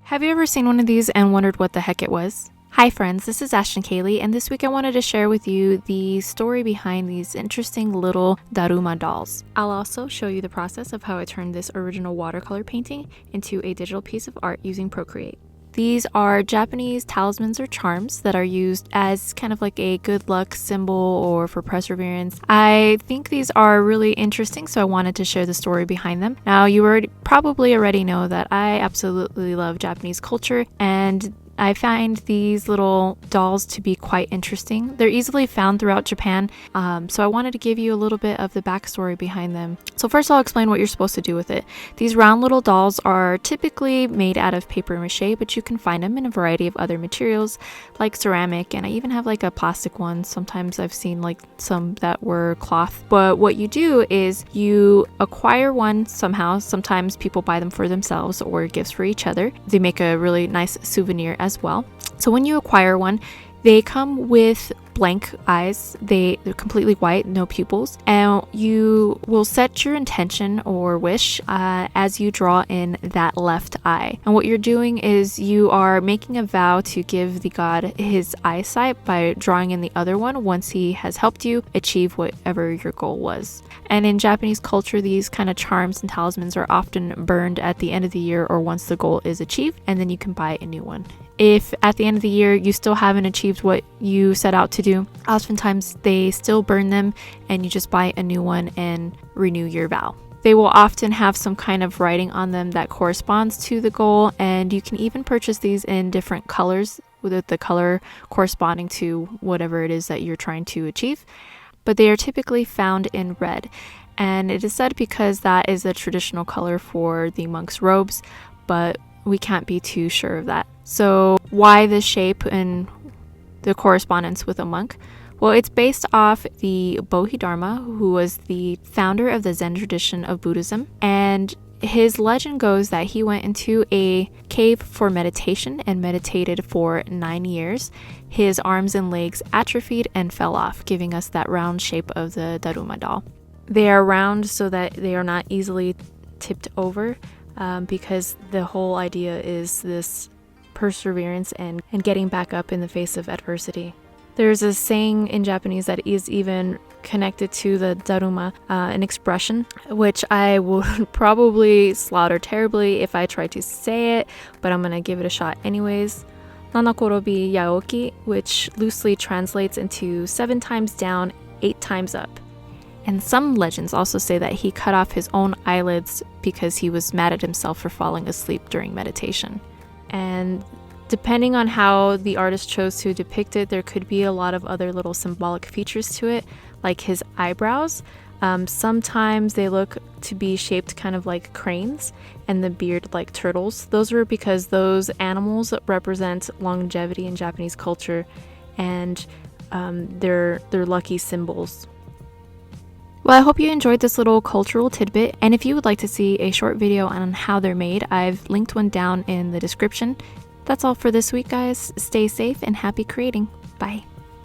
Have you ever seen one of these and wondered what the heck it was? Hi friends, this is Ashton Kaylee, and this week I wanted to share with you the story behind these interesting little Daruma dolls. I'll also show you the process of how I turned this original watercolor painting into a digital piece of art using Procreate. These are Japanese talismans or charms that are used as kind of like a good luck symbol or for perseverance. I think these are really interesting, so I wanted to share the story behind them. Now, you probably already know that I absolutely love Japanese culture, and I find these little dolls to be quite interesting. They're easily found throughout Japan, so I wanted to give you a little bit of the backstory behind them. So first I'll explain what you're supposed to do with it. These round little dolls are typically made out of paper mache, but you can find them in a variety of other materials like ceramic, and I even have like a plastic one. Sometimes I've seen like some that were cloth. But what you do is you acquire one somehow. Sometimes people buy them for themselves or gifts for each other. They make a really nice souvenir as well. So when you acquire one, they come with blank eyes. They're completely white, no pupils, and you will set your intention or wish as you draw in that left eye. And what you're doing is you are making a vow to give the god his eyesight by drawing in the other one once he has helped you achieve whatever your goal was. And in Japanese culture, these kind of charms and talismans are often burned at the end of the year or once the goal is achieved, and then you can buy a new one. If at the end of the year you still haven't achieved what you set out to do, oftentimes they still burn them and you just buy a new one and renew your vow. They will often have some kind of writing on them that corresponds to the goal, and you can even purchase these in different colors with the color corresponding to whatever it is that you're trying to achieve. But they are typically found in red, and it is said because that is the traditional color for the monks' robes, but we can't be too sure of that. So why this shape and the correspondence with a monk? Well, it's based off the Bodhidharma, who was the founder of the Zen tradition of Buddhism, and his legend goes that he went into a cave for meditation and meditated for 9 years. His arms and legs atrophied and fell off, giving us that round shape of the Daruma doll. They are round so that they are not easily tipped over, because the whole idea is this perseverance and getting back up in the face of adversity. There's a saying in Japanese that is even connected to the Daruma, an expression which I would probably slaughter terribly if I tried to say it, but I'm gonna give it a shot anyways. Nanakorobi yaoki, which loosely translates into 7 times down, 8 times up. And some legends also say that he cut off his own eyelids because he was mad at himself for falling asleep during meditation. And depending on how the artist chose to depict it, there could be a lot of other little symbolic features to it, like his eyebrows. Sometimes they look to be shaped kind of like cranes, and the beard like turtles. Those were because those animals represent longevity in Japanese culture, and they're lucky symbols. Well, I hope you enjoyed this little cultural tidbit, and if you would like to see a short video on how they're made, I've linked one down in the description. That's all for this week, guys. Stay safe and happy creating. Bye.